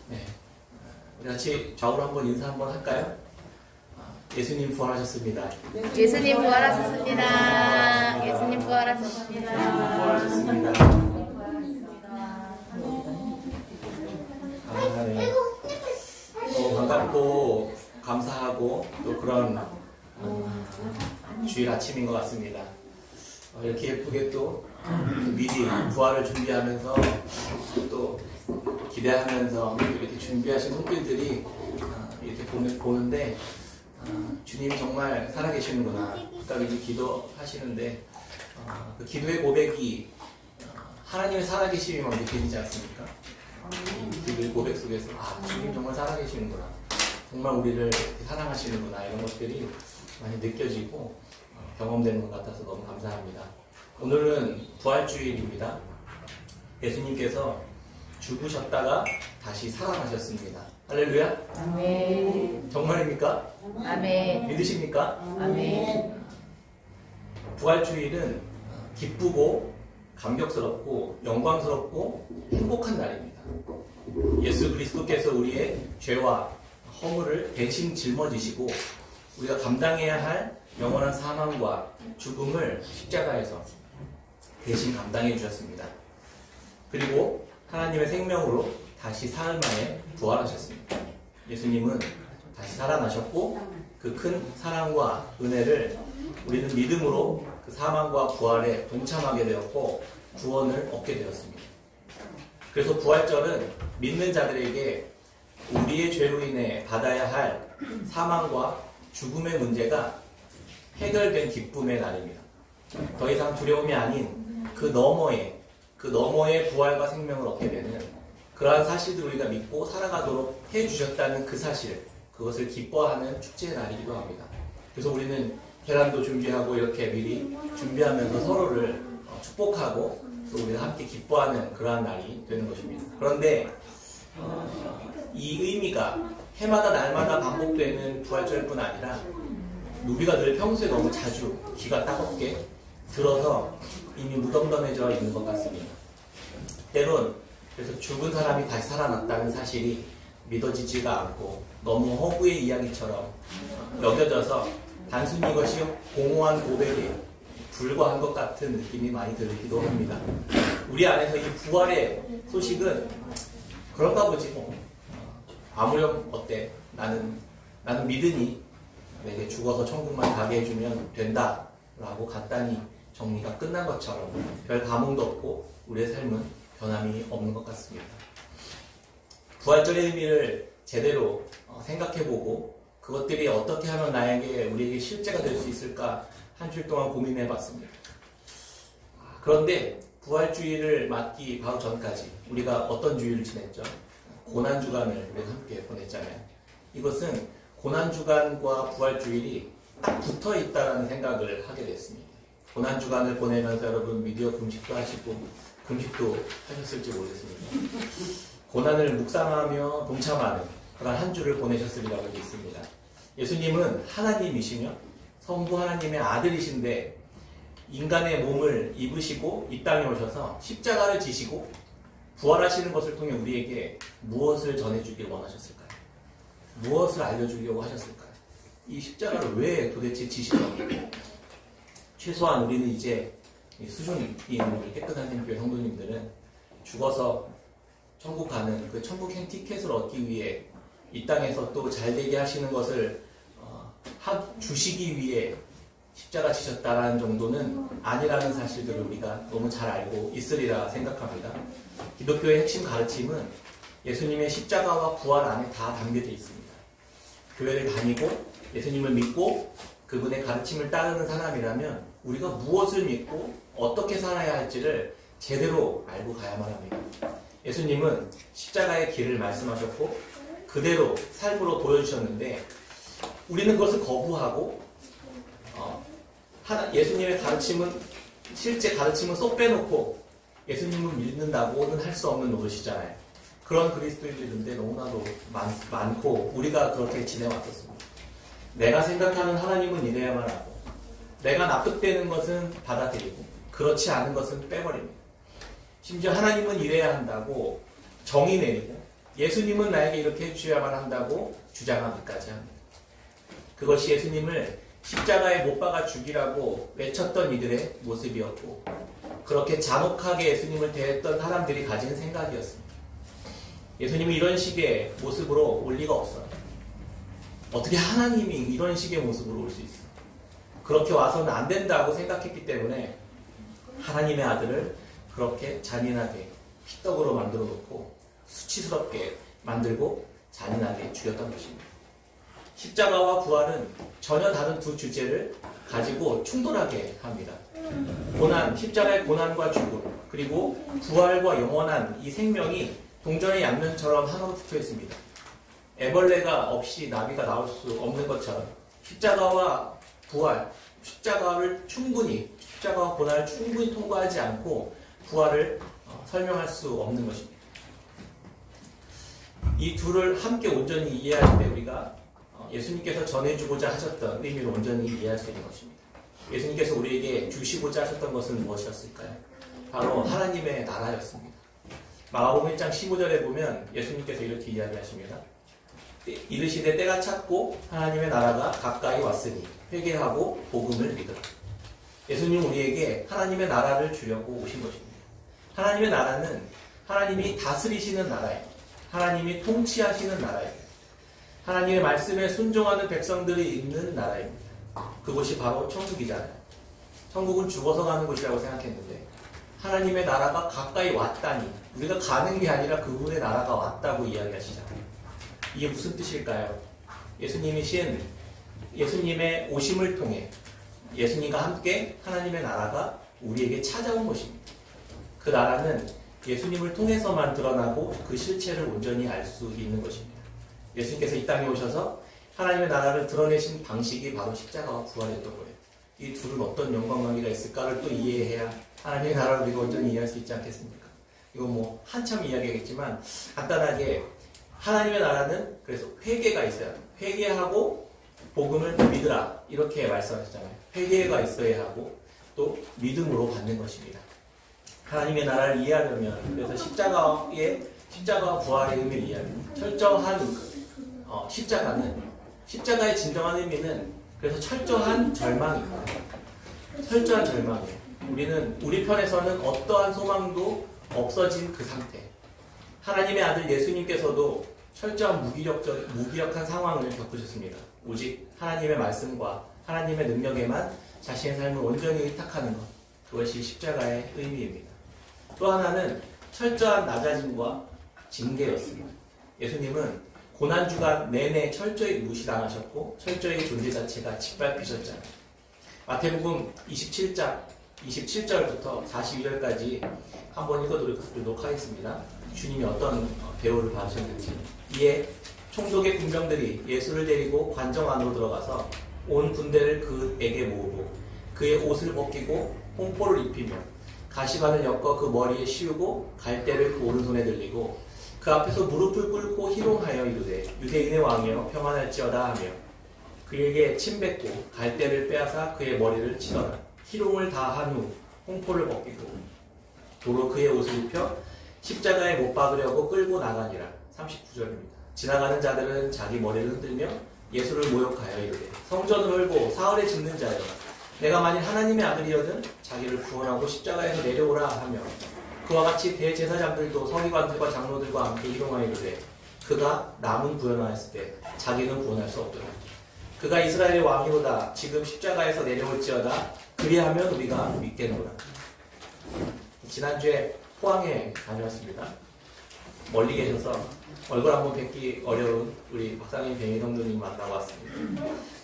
네. 우리 같이 좌우로 한번 인사 한번 할까요? 예수님 부활하셨습니다. 예수님 부활하셨습니다. 예수님 부활하셨습니다. 부활하셨습니다. 네. 반갑고 감사하고 또 그런 주일 아침인 것 같습니다. 이렇게 예쁘게 또 미리 부활을 준비하면서 또 기대하면서 이렇게 준비하신 손길들이 이렇게 보는데 주님이 정말 살아계시는구나. 아까 이제 기도하시는데 그 기도의 고백이 하나님의 살아계심이 막 느껴지지 않습니까? 이 기도의 고백 속에서 주님 정말 살아계시는구나. 정말 우리를 이렇게 사랑하시는구나. 이런 것들이 많이 느껴지고 경험되는 것 같아서 너무 감사합니다. 오늘은 부활주일입니다. 예수님께서 죽으셨다가 다시 살아나셨습니다. 할렐루야. 아멘. 정말입니까? 아멘. 믿으십니까? 아멘. 부활주일은 기쁘고 감격스럽고 영광스럽고 행복한 날입니다. 예수 그리스도께서 우리의 죄와 허물을 대신 짊어지시고 우리가 감당해야 할 영원한 사망과 죽음을 십자가에서 대신 감당해 주셨습니다. 그리고 하나님의 생명으로 다시 사흘 만에 부활하셨습니다. 예수님은 다시 살아나셨고 그 큰 사랑과 은혜를 우리는 믿음으로 그 사망과 부활에 동참하게 되었고 구원을 얻게 되었습니다. 그래서 부활절은 믿는 자들에게 우리의 죄로 인해 받아야 할 사망과 죽음의 문제가 해결된 기쁨의 날입니다. 더 이상 두려움이 아닌 그 너머의 부활과 생명을 얻게 되는 그러한 사실들을 우리가 믿고 살아가도록 해주셨다는 그 사실, 그것을 기뻐하는 축제의 날이기도 합니다. 그래서 우리는 계란도 준비하고 이렇게 미리 준비하면서 서로를 축복하고 또 우리가 함께 기뻐하는 그러한 날이 되는 것입니다. 그런데 이 의미가 해마다 날마다 반복되는 부활절뿐 아니라 우리가 늘 평소에 너무 자주 귀가 따갑게 들어서 이미 무덤덤해져 있는 것 같습니다. 때론 그래서 죽은 사람이 다시 살아났다는 사실이 믿어지지가 않고 너무 허구의 이야기처럼 여겨져서 단순히 이것이 공허한 고백에 불과한 것 같은 느낌이 많이 들기도 합니다. 우리 안에서 이 부활의 소식은 그런가 보지 뭐. 아무렴 어때? 나는 믿으니 내게 죽어서 천국만 가게 해주면 된다 라고 간단히 정리가 끝난 것처럼 별 감흥도 없고 우리의 삶은 변함이 없는 것 같습니다. 부활절의 의미를 제대로 생각해보고 그것들이 어떻게 하면 우리에게 실제가 될 수 있을까 한 주일 동안 고민해봤습니다. 그런데 부활주일을 맞기 바로 전까지 우리가 어떤 주일을 지냈죠? 고난주간을 우리가 함께 보냈잖아요. 이것은 고난주간과 부활주일이 딱 붙어있다는 생각을 하게 됐습니다. 고난주간을 보내면서 여러분 미디어 금식도 하시고 금식도 하셨을지 모르겠습니다. 고난을 묵상하며 동참하는 그런 한 주를 보내셨으리라고 믿습니다. 예수님은 하나님이시며 성부 하나님의 아들이신데 인간의 몸을 입으시고 이 땅에 오셔서 십자가를 지시고 부활하시는 것을 통해 우리에게 무엇을 전해주길 원하셨을까요? 무엇을 알려주려고 하셨을까요? 이 십자가를 왜 도대체 지시던가요? 최소한 우리는 이제 수준 있는 깨끗한 생교회 성도님들은 죽어서 천국 가는 그 천국 티켓을 얻기 위해 이 땅에서 또 잘되게 하시는 것을 주시기 위해 십자가 지셨다라는 정도는 아니라는 사실들을 우리가 너무 잘 알고 있으리라 생각합니다. 기독교의 핵심 가르침은 예수님의 십자가와 부활 안에 다 담겨져 있습니다. 교회를 다니고 예수님을 믿고 그분의 가르침을 따르는 사람이라면 우리가 무엇을 믿고 어떻게 살아야 할지를 제대로 알고 가야만 합니다. 예수님은 십자가의 길을 말씀하셨고 그대로 삶으로 보여주셨는데 우리는 그것을 거부하고 예수님의 가르침은 실제 가르침은 쏙 빼놓고 예수님을 믿는다고는 할 수 없는 노릇이잖아요. 그런 그리스도인들인데 너무나도 많고 우리가 그렇게 지내왔었습니다. 내가 생각하는 하나님은 이래야만 하고 내가 납득되는 것은 받아들이고 그렇지 않은 것은 빼버립니다. 심지어 하나님은 이래야 한다고 정의 내리고 예수님은 나에게 이렇게 해주셔야만 한다고 주장하기까지 합니다. 그것이 예수님을 십자가에 못 박아 죽이라고 외쳤던 이들의 모습이었고, 그렇게 잔혹하게 예수님을 대했던 사람들이 가진 생각이었습니다. 예수님이 이런 식의 모습으로 올 리가 없어요. 어떻게 하나님이 이런 식의 모습으로 올 수 있어? 그렇게 와서는 안 된다고 생각했기 때문에 하나님의 아들을 그렇게 잔인하게 피떡으로 만들어 놓고 수치스럽게 만들고 잔인하게 죽였던 것입니다. 십자가와 부활은 전혀 다른 두 주제를 가지고 충돌하게 합니다. 고난, 십자가의 고난과 죽음, 그리고 부활과 영원한 이 생명이 동전의 양면처럼 하나로 붙어 있습니다. 애벌레가 없이 나비가 나올 수 없는 것처럼 십자가와 부활, 십자가와 고난을 충분히 통과하지 않고 부활을 설명할 수 없는 것입니다. 이 둘을 함께 온전히 이해할 때 우리가 예수님께서 전해주고자 하셨던 의미를 온전히 이해할 수 있는 것입니다. 예수님께서 우리에게 주시고자 하셨던 것은 무엇이었을까요? 바로 하나님의 나라였습니다. 마가복음 1장 15절에 보면 예수님께서 이렇게 이야기하십니다. 이르시되 때가 찼고 하나님의 나라가 가까이 왔으니 회개하고 복음을 믿으라. 예수님은 우리에게 하나님의 나라를 주려고 오신 것입니다. 하나님의 나라는 하나님이 다스리시는 나라예요. 하나님이 통치하시는 나라예요. 하나님의 말씀에 순종하는 백성들이 있는 나라입니다. 그곳이 바로 천국이잖아요. 천국은 죽어서 가는 곳이라고 생각했는데 하나님의 나라가 가까이 왔다니, 우리가 가는 게 아니라 그분의 나라가 왔다고 이야기하시잖아요. 이게 무슨 뜻일까요? 예수님의 오심을 통해 예수님과 함께 하나님의 나라가 우리에게 찾아온 것입니다. 그 나라는 예수님을 통해서만 드러나고 그 실체를 온전히 알 수 있는 것입니다. 예수님께서 이 땅에 오셔서 하나님의 나라를 드러내신 방식이 바로 십자가와 부활이었던 거예요. 이 둘은 어떤 연관관계가 있을까를 또 이해해야 하나님의 나라를 우리가 온전히 이해할 수 있지 않겠습니까? 이거 뭐 한참 이야기하겠지만 간단하게 하나님의 나라는 그래서 회개가 있어야 합니다. 회개하고 복음을 믿으라 이렇게 말씀하셨잖아요. 회개가 있어야 하고 또 믿음으로 받는 것입니다. 하나님의 나라를 이해하려면 그래서 십자가와 부활의 의미를 이해합니다. 철저한 십자가의 진정한 의미는 그래서 철저한 절망입니다. 철저한 절망이에요. 우리 편에서는 어떠한 소망도 없어진 그 상태. 하나님의 아들 예수님께서도 철저한 무기력한 상황을 겪으셨습니다. 오직 하나님의 말씀과 하나님의 능력에만 자신의 삶을 온전히 의탁하는 것. 그것이 십자가의 의미입니다. 또 하나는 철저한 낮아짐과 징계였습니다. 예수님은 고난주간 내내 철저히 무시당하셨고 철저히 존재 자체가 짓밟히셨잖아요. 마태복음 27절부터 42절까지 한번 읽어드리도록 하겠습니다. 주님이 어떤 대우를 받으셨는지. 이에 총독의 군병들이 예수를 데리고 관정 안으로 들어가서 온 군대를 그에게 모으고 그의 옷을 벗기고 홍포를 입히며 가시관을 엮어 그 머리에 씌우고 갈대를 그 오른손에 들리고 그 앞에서 무릎을 꿇고 희롱하여 이르되 유대인의 왕이여 평안할지어다 하며 그에게 침 뱉고 갈대를 빼앗아 그의 머리를 치더라. 희롱을 다 한 후 홍포를 벗기고 도로 그의 옷을 입혀 십자가에 못 박으려고 끌고 나가니라. 39절입니다. 지나가는 자들은 자기 머리를 흔들며 예수를 모욕하여 이르되 성전을 헐고 사흘에 짓는 자여 내가 만일 하나님의 아들이거든 자기를 구원하고 십자가에서 내려오라 하며 그와 같이 대제사장들도 서기관들과 장로들과 함께 희롱하여 이르되 그가 남은 구원하였을 때 자기는 구원할 수 없더라. 그가 이스라엘의 왕이로다. 지금 십자가에서 내려올지어다. 그리하면 우리가 믿겠노라. 지난주에 포항에 다녀왔습니다. 멀리 계셔서 얼굴 한번 뵙기 어려운 우리 박상인 뱅이 성도님 만나고 왔습니다.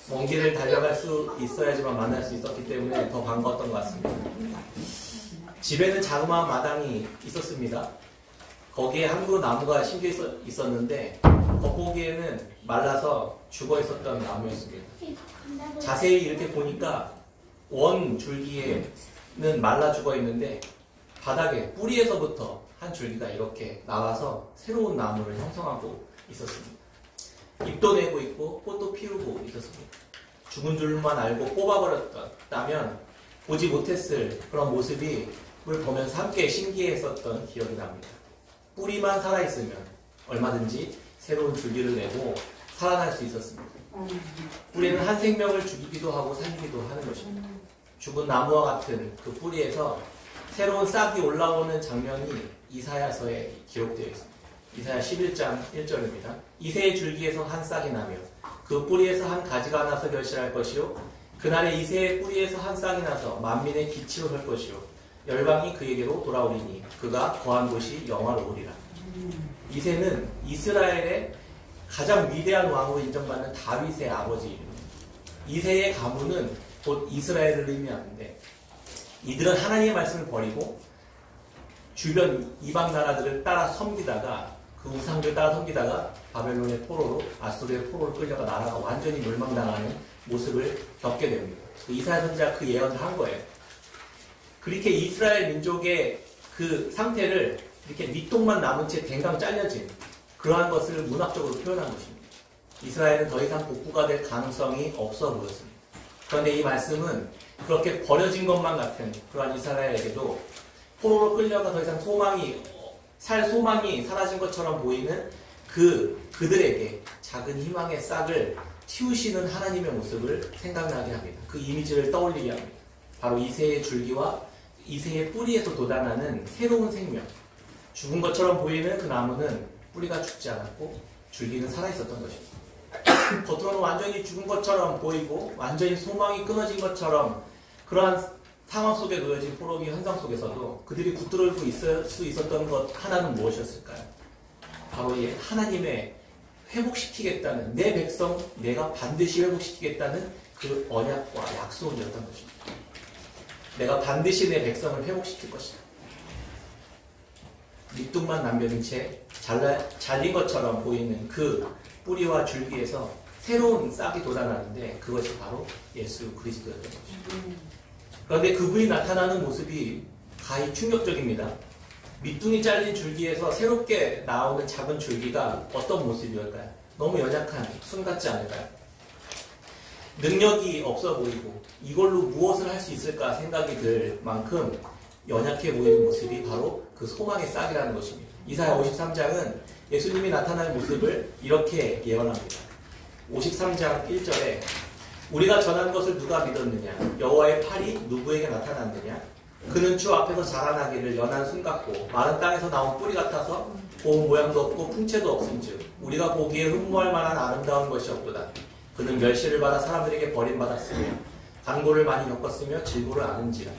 먼 길을 달려갈 수 있어야지만 만날 수 있었기 때문에 더 반가웠던 것 같습니다. 집에는 자그마한 마당이 있었습니다. 거기에 한 그루 나무가 심겨 있었는데 겉보기에는 말라서 죽어 있었던 나무였습니다. 자세히 이렇게 보니까 원 줄기에는 말라 죽어 있는데 바닥에 뿌리에서부터 한 줄기가 이렇게 나와서 새로운 나무를 형성하고 있었습니다. 잎도 내고 있고 꽃도 피우고 있었습니다. 죽은 줄만 알고 뽑아버렸다면 보지 못했을 그런 모습을 보면서 함께 신기했었던 기억이 납니다. 뿌리만 살아있으면 얼마든지 새로운 줄기를 내고 살아날 수 있었습니다. 뿌리는 한 생명을 죽이기도 하고 살리기도 하는 것입니다. 죽은 나무와 같은 그 뿌리에서 새로운 싹이 올라오는 장면이 이사야서에 기록되어 있습니다. 이사야 11장 1절입니다. 이새의 줄기에서 한 싹이 나며 그 뿌리에서 한 가지가 나서 결실할 것이요 그날에 이새의 뿌리에서 한 싹이 나서 만민의 기치로 설 것이요 열방이 그에게로 돌아오리니 그가 거한 곳이 영화로우리라. 이새는 이스라엘의 가장 위대한 왕으로 인정받는 다윗의 아버지입니다. 이새의 가문은 곧 이스라엘을 의미하는데 이들은 하나님의 말씀을 버리고 주변 이방 나라들을 따라 섬기다가 그 우상들 따라 섬기다가 바벨론의 포로로 아수르의 포로로 끌려가 나라가 완전히 멸망당하는 모습을 겪게 됩니다. 이사야 선지자가 그 예언을 한 거예요. 그렇게 이스라엘 민족의 그 상태를 이렇게 밑동만 남은 채 댕강 잘려진 그러한 것을 문학적으로 표현한 것입니다. 이스라엘은 더 이상 복구가 될 가능성이 없어 보였습니다. 그런데 이 말씀은 그렇게 버려진 것만 같은 그러한 이스라엘에게도 포로로 끌려가 더 이상 살 소망이 사라진 것처럼 보이는 그들에게 작은 희망의 싹을 틔우시는 하나님의 모습을 생각나게 합니다. 그 이미지를 떠올리게 합니다. 바로 이새의 줄기와 이새의 뿌리에서 돋아나는 새로운 생명. 죽은 것처럼 보이는 그 나무는 뿌리가 죽지 않았고 줄기는 살아있었던 것입니다. 겉으로는 완전히 죽은 것처럼 보이고 완전히 소망이 끊어진 것처럼 그러한 상황 속에 놓여진 포로기 현상 속에서도 그들이 붙들고 있을 수 있었던 것 하나는 무엇이었을까요? 바로 이 하나님의 회복시키겠다는 내 백성 내가 반드시 회복시키겠다는 그 언약과 약속이었던 것입니다. 내가 반드시 내 백성을 회복시킬 것이다. 밑둥만 남겨진 채 잘린 것처럼 보이는 그 뿌리와 줄기에서 새로운 싹이 돋아나는데 그것이 바로 예수 그리스도였던 것입니다. 그런데 그분이 나타나는 모습이 가히 충격적입니다. 밑둥이 잘린 줄기에서 새롭게 나오는 작은 줄기가 어떤 모습이었을까요? 너무 연약한 순 같지 않을까요? 능력이 없어 보이고 이걸로 무엇을 할 수 있을까 생각이 들 만큼 연약해 보이는 모습이 바로 그 소망의 싹이라는 것입니다. 이사야 53장은 예수님이 나타나는 모습을 이렇게 예언합니다. 53장 1절에 우리가 전한 것을 누가 믿었느냐? 여호와의 팔이 누구에게 나타났느냐? 그는 주 앞에서 자라나기를 연한 순 같고 마른 땅에서 나온 뿌리 같아서 고운 모양도 없고 풍채도 없은즉 우리가 보기에 흠모할 만한 아름다운 것이 없도다. 그는 멸시를 받아 사람들에게 버림받았으며 간고를 많이 겪었으며 질고를 아는지라.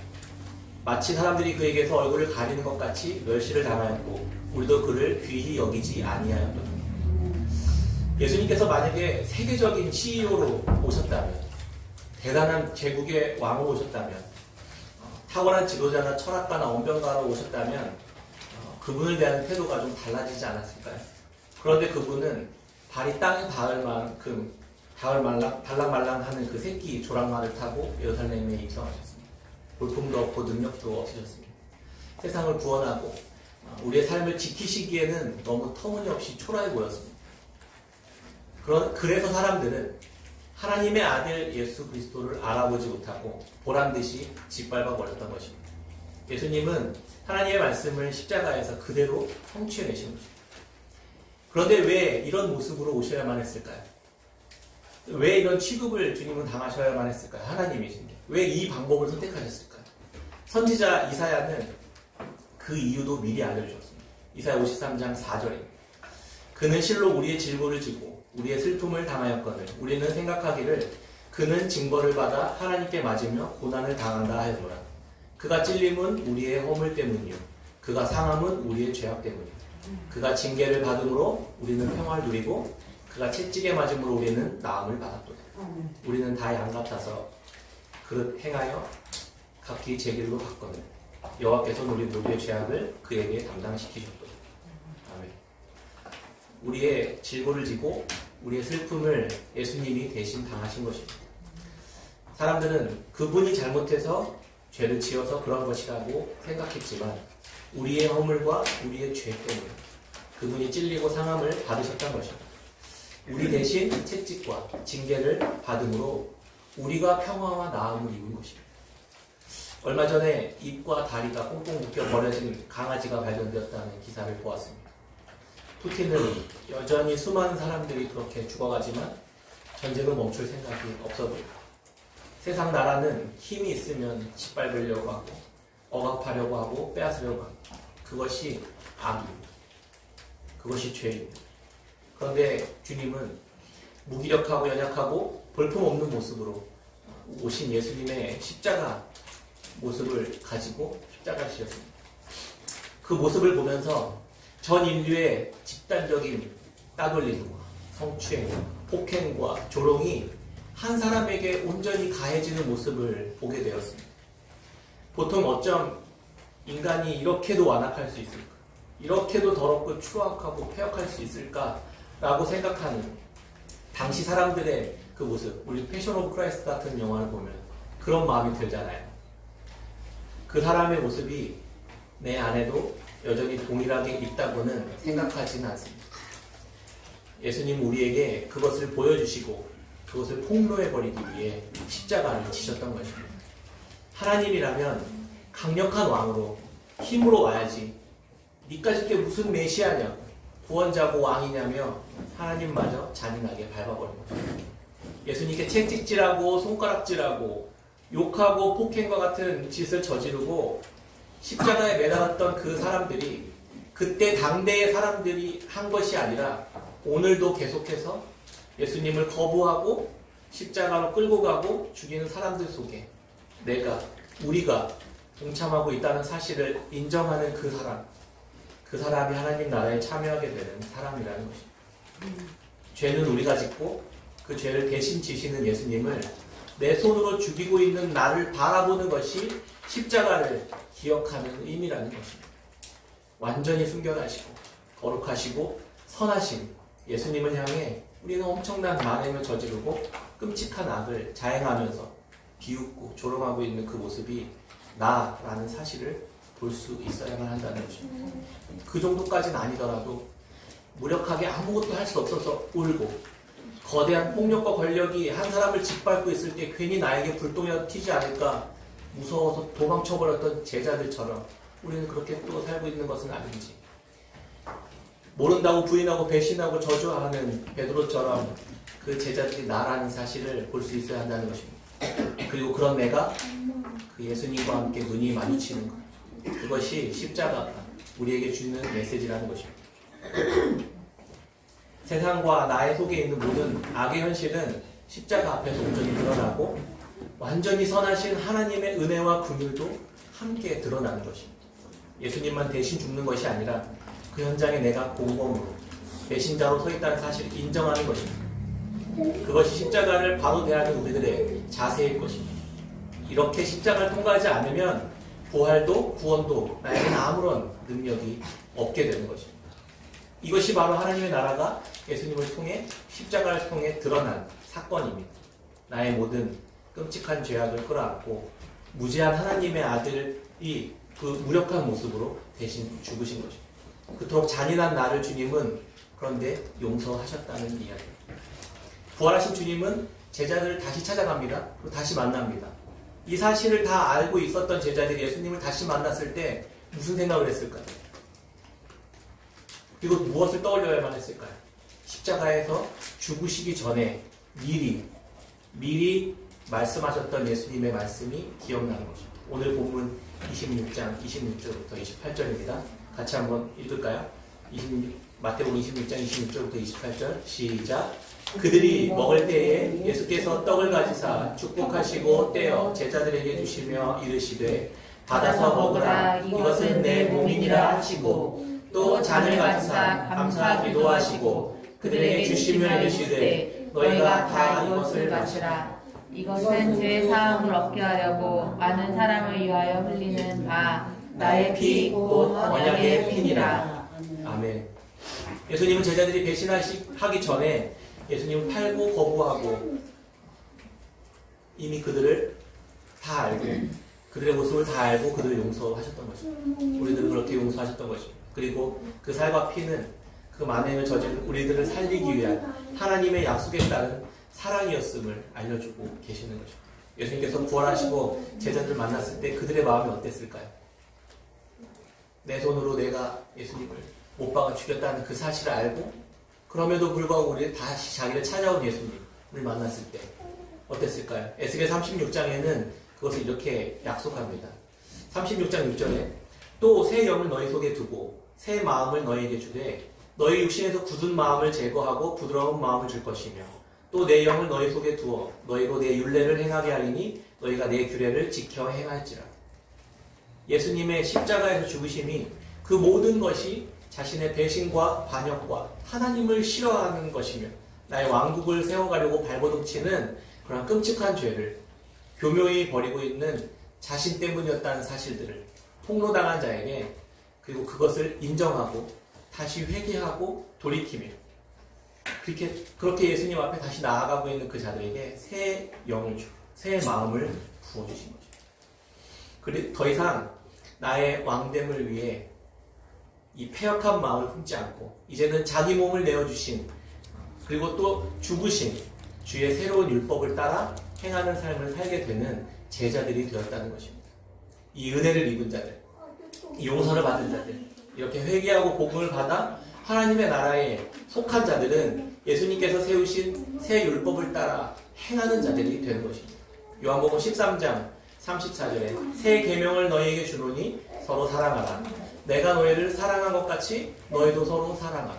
마치 사람들이 그에게서 얼굴을 가리는 것 같이 멸시를 당하였고 우리도 그를 귀히 여기지 아니하였도다. 예수님께서 만약에 세계적인 CEO로 오셨다면 대단한 제국의 왕으로 오셨다면 탁월한 지도자나 철학가나 언변가로 오셨다면 그분을 대한 태도가 좀 달라지지 않았을까요? 그런데 그분은 발이 땅에 닿을 만큼 달랑말랑하는 그 새끼 조랑말을 타고 예루살렘에 입성하셨습니다. 볼품도 없고 능력도 없으셨습니다. 세상을 구원하고 우리의 삶을 지키시기에는 너무 터무니없이 초라해 보였습니다. 그래서 사람들은 하나님의 아들 예수 그리스도를 알아보지 못하고 보란듯이 짓밟아 버렸던 것입니다. 예수님은 하나님의 말씀을 십자가에서 그대로 성취해내신 것입니다. 그런데 왜 이런 모습으로 오셔야만 했을까요? 왜 이런 취급을 주님은 당하셔야만 했을까요? 하나님이신데 왜 이 방법을 선택하셨을까요? 선지자 이사야는 그 이유도 미리 알려주셨습니다. 이사야 53장 4절입니다. 그는 실로 우리의 질고를 지고 우리의 슬픔을 당하였거늘 우리는 생각하기를 그는 징벌을 받아 하나님께 맞으며 고난을 당한다 하였노라. 그가 찔림은 우리의 허물 때문이요 그가 상함은 우리의 죄악 때문이요 그가 징계를 받음으로 우리는 평화를 누리고 그가 채찍에 맞음으로 우리는 나음을 받았도다. 우리는 다 양 같아서 그릇 행하여 각기 제 길로 갔거늘 여호와께서는 우리 모두의 죄악을 그에게 담당시키셨도다. 아멘. 우리의 질고를 지고 우리의 슬픔을 예수님이 대신 당하신 것입니다. 사람들은 그분이 잘못해서 죄를 지어서 그런 것이라고 생각했지만 우리의 허물과 우리의 죄 때문에 그분이 찔리고 상함을 받으셨던 것입니다. 우리 대신 채찍과 징계를 받음으로 우리가 평화와 나음을 입은 것입니다. 얼마 전에 입과 다리가 꽁꽁 묶여 버려진 강아지가 발견되었다는 기사를 보았습니다. 푸틴은 여전히 수많은 사람들이 그렇게 죽어가지만 전쟁을 멈출 생각이 없어 보입니다. 세상 나라는 힘이 있으면 짓밟으려고 하고 억압하려고 하고 빼앗으려고 하고 그것이 악입니다. 그것이 죄입니다. 그런데 주님은 무기력하고 연약하고 볼품없는 모습으로 오신 예수님의 십자가 모습을 가지고 십자가를 지셨습니다. 그 모습을 보면서 전 인류의 집단적인 따돌림과 성추행, 폭행과 조롱이 한 사람에게 온전히 가해지는 모습을 보게 되었습니다. 보통 어쩜 인간이 이렇게도 완악할 수 있을까? 이렇게도 더럽고 추악하고 폐역할 수 있을까라고 생각하는 당시 사람들의 그 모습, 우리 패션 오브 크라이스트 같은 영화를 보면 그런 마음이 들잖아요. 그 사람의 모습이 내 안에도 여전히 동일하게 있다고는 생각하지는 않습니다. 예수님 우리에게 그것을 보여주시고 그것을 폭로해버리기 위해 십자가를 지셨던 것입니다. 하나님이라면 강력한 왕으로 힘으로 와야지 니까짓 게 무슨 메시아냐 구원자고 왕이냐며 하나님마저 잔인하게 밟아버린 거죠. 예수님께 채찍질하고 손가락질하고 욕하고 폭행과 같은 짓을 저지르고 십자가에 매달았던 그 사람들이 그때 당대의 사람들이 한 것이 아니라 오늘도 계속해서 예수님을 거부하고 십자가로 끌고 가고 죽이는 사람들 속에 우리가 동참하고 있다는 사실을 인정하는 그 사람이 하나님 나라에 참여하게 되는 사람이라는 것입니다. 죄는 우리가 짓고 그 죄를 대신 지시는 예수님을 내 손으로 죽이고 있는 나를 바라보는 것이 십자가를 기억하는 의미라는 것입니다. 완전히 숨겨가시고 거룩하시고 선하신 예수님을 향해 우리는 엄청난 만행을 저지르고 끔찍한 악을 자행하면서 비웃고 조롱하고 있는 그 모습이 나라는 사실을 볼 수 있어야만 한다는 것입니다. 그 정도까지는 아니더라도 무력하게 아무것도 할 수 없어서 울고 거대한 폭력과 권력이 한 사람을 짓밟고 있을 때 괜히 나에게 불똥이라도 튀지 않을까 무서워서 도망쳐버렸던 제자들처럼 우리는 그렇게 또 살고 있는 것은 아닌지, 모른다고 부인하고 배신하고 저주하는 베드로처럼 그 제자들이 나라는 사실을 볼 수 있어야 한다는 것입니다. 그리고 그런 내가 그 예수님과 함께 눈이 마주치는 것, 그것이 십자가가 우리에게 주는 메시지라는 것입니다. 세상과 나의 속에 있는 모든 악의 현실은 십자가 앞에서 온전히 드러나고 완전히 선하신 하나님의 은혜와 긍휼도 함께 드러나는 것입니다. 예수님만 대신 죽는 것이 아니라 그 현장에 내가 공범으로 배신자로 서 있다는 사실을 인정하는 것입니다. 그것이 십자가를 바로 대하는 우리들의 자세일 것입니다. 이렇게 십자가를 통과하지 않으면 부활도 구원도 나에게는 아무런 능력이 없게 되는 것입니다. 이것이 바로 하나님의 나라가 예수님을 통해 십자가를 통해 드러난 사건입니다. 나의 모든 끔찍한 죄악을 끌어안고 무지한 하나님의 아들이 그 무력한 모습으로 대신 죽으신 것입니다. 그토록 잔인한 나를 주님은 그런데 용서하셨다는 이야기입니다. 부활하신 주님은 제자들을 다시 찾아갑니다. 그리고 다시 만납니다. 이 사실을 다 알고 있었던 제자들이 예수님을 다시 만났을 때 무슨 생각을 했을까요? 그리고 무엇을 떠올려야만 했을까요? 십자가에서 죽으시기 전에 미리 말씀하셨던 예수님의 말씀이 기억나는 것입니다. 오늘 본문 26장 26절부터 28절입니다. 같이 한번 읽을까요? 마태복음 26장 26절부터 28절 시작. 그들이 먹을 때에 예수께서 떡을 가지사 축복하시고 떼어 제자들에게 주시며 이르시되 받아서 먹으라, 이것은 내 몸이니라 하시고 또 잔을 가지사 감사 기도하시고 그들에게 주시며 이르시되 너희가 다 이것을 마시라, 이것은 죄 사함을 얻게 하려고 많은 사람을 위하여 흘리는 나의 피 곧 언약의 피니라. 아멘. 예수님은 제자들이 배신하기 전에 예수님을 팔고 거부하고 이미 그들을 다 알고 그들의 모습을 다 알고 그들을 용서하셨던 것입니다. 우리들을 그렇게 용서하셨던 것입니다. 그리고 그 살과 피는 그 만행을 저지른 우리들을 살리기 위한 하나님의 약속에 따른 사랑이었음을 알려주고 계시는 것입니다. 예수님께서 부활하시고 제자들을 만났을 때 그들의 마음이 어땠을까요? 내 손으로 내가 예수님을 못 박아 죽였다는 그 사실을 알고 그럼에도 불구하고 우리 다시 자기를 찾아온 예수님을 만났을 때 어땠을까요? 에스겔 36장에는 그것을 이렇게 약속합니다. 36장 6절에 또 새 영을 너희 속에 두고 새 마음을 너희에게 주되 너희 육신에서 굳은 마음을 제거하고 부드러운 마음을 줄 것이며 또 내 영을 너희 속에 두어 너희로 내 율례를 행하게 하리니 너희가 내 규례를 지켜 행할지라. 예수님의 십자가에서 죽으심이 그 모든 것이 자신의 배신과 반역과 하나님을 싫어하는 것이며 나의 왕국을 세워가려고 발버둥치는 그런 끔찍한 죄를 교묘히 버리고 있는 자신 때문이었다는 사실들을 폭로당한 자에게 그리고 그것을 인정하고 다시 회개하고 돌이키며 그렇게 예수님 앞에 다시 나아가고 있는 그 자들에게 새 영을 주고 새 마음을 부어주신 거죠. 그리고 더 이상 나의 왕됨을 위해 이 패역한 마음을 품지 않고 이제는 자기 몸을 내어주신 그리고 또 죽으신 주의 새로운 율법을 따라 행하는 삶을 살게 되는 제자들이 되었다는 것입니다. 이 은혜를 입은 자들, 이 용서를 받은 자들, 이렇게 회개하고 복음을 받아 하나님의 나라에 속한 자들은 예수님께서 세우신 새 율법을 따라 행하는 자들이 되는 것입니다. 요한복음 13장 34절에 새 계명을 너희에게 주노니 서로 사랑하라. 내가 너희를 사랑한 것 같이 너희도 서로 사랑하라.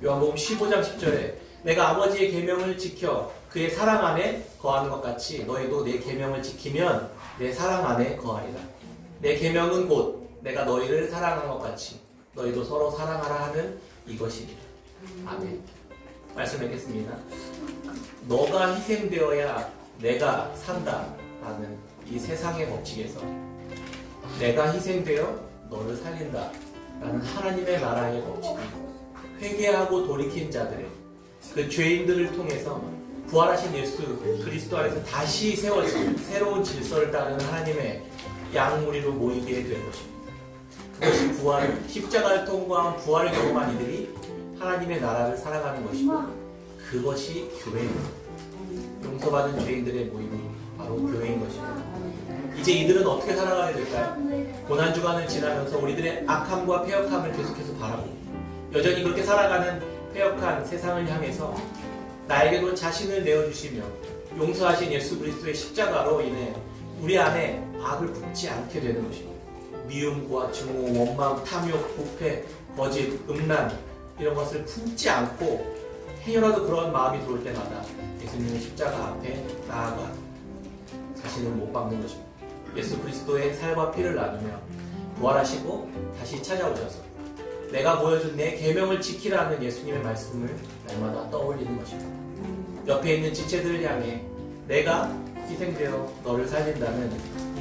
요한복음 15장 10절에 내가 아버지의 계명을 지켜 그의 사랑 안에 거하는 것 같이 너희도 내 계명을 지키면 내 사랑 안에 거하리라. 내 계명은 곧 내가 너희를 사랑한 것 같이 너희도 서로 사랑하라 하는 이것이니라. 아멘. 말씀 맺겠습니다. 너가 희생되어야 내가 산다라는 이 세상의 법칙에서 내가 희생되어 너를 살린다라는 하나님의 나라의 법칙, 회개하고 돌이킨 자들의 그 죄인들을 통해서 부활하신 예수 그리스도 안에서 다시 세워진 새로운 질서를 따르는 하나님의 양무리로 모이게 된 것입니다. 그것이 부활, 십자가를 통과한 부활을 경험한 이들이 하나님의 나라를 살아가는 것이고 그것이 교회입니다. 용서받은 죄인들의 모임이 바로 교회인 것입니다. 이제 이들은 어떻게 살아가야 될까요? 고난주간을 지나면서 우리들의 악함과 패역함을 계속해서 바라보고 여전히 그렇게 살아가는 패역한 세상을 향해서 나에게도 자신을 내어주시며 용서하신 예수 그리스도의 십자가로 인해 우리 안에 악을 품지 않게 되는 것입니다. 미움과 증오, 원망, 탐욕, 부패, 거짓, 음란 이런 것을 품지 않고 행여라도 그런 마음이 들어올 때마다 예수님의 십자가 앞에 나아가 자신을 못 박는 것입니다. 예수 그리스도의 살과 피를 나누며 부활하시고 다시 찾아오셔서 내가 보여준 내 계명을 지키라는 예수님의 말씀을 날마다 떠올리는 것입니다. 옆에 있는 지체들을 향해 내가 희생되어 너를 살린다는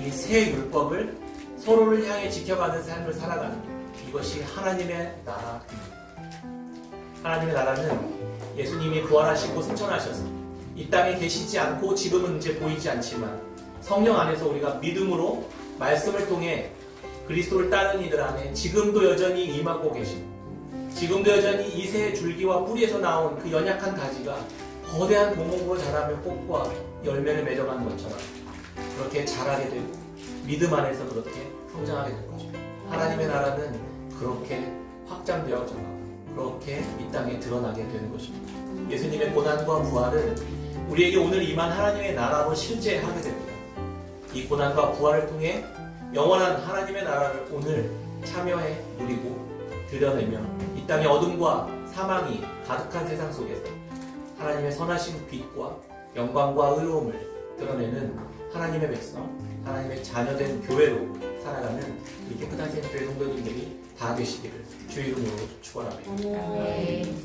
이 새 율법을 서로를 향해 지켜가는 삶을 살아가는 이것이 하나님의 나라입니다. 하나님의 나라는 예수님이 부활하시고 승천하셔서 이 땅에 계시지 않고 지금은 이제 보이지 않지만 성령 안에서 우리가 믿음으로 말씀을 통해 그리스도를 따르는 이들 안에 지금도 여전히 임하고 계시고 지금도 여전히 이 새 줄기와 뿌리에서 나온 그 연약한 가지가 거대한 공목으로 자라며 꽃과 열매를 맺어가는 것처럼 그렇게 자라게 되고 믿음 안에서 그렇게 성장하게 될 거죠. 하나님의 나라는 그렇게 확장되어져 그렇게 이 땅에 드러나게 되는 것입니다. 예수님의 고난과 부활은 우리에게 오늘 임한 하나님의 나라로 실제하게 됩니다. 이 고난과 부활을 통해 영원한 하나님의 나라를 오늘 참여해 누리고 드러내며 이 땅의 어둠과 사망이 가득한 세상 속에서 하나님의 선하신 빛과 영광과 의로움을 드러내는 하나님의 백성, 하나님의 자녀된 교회로 살아가는 이 깨끗한 생교회 성도님들이 다 되시기를 주의 이름으로 축원합니다. 아멘.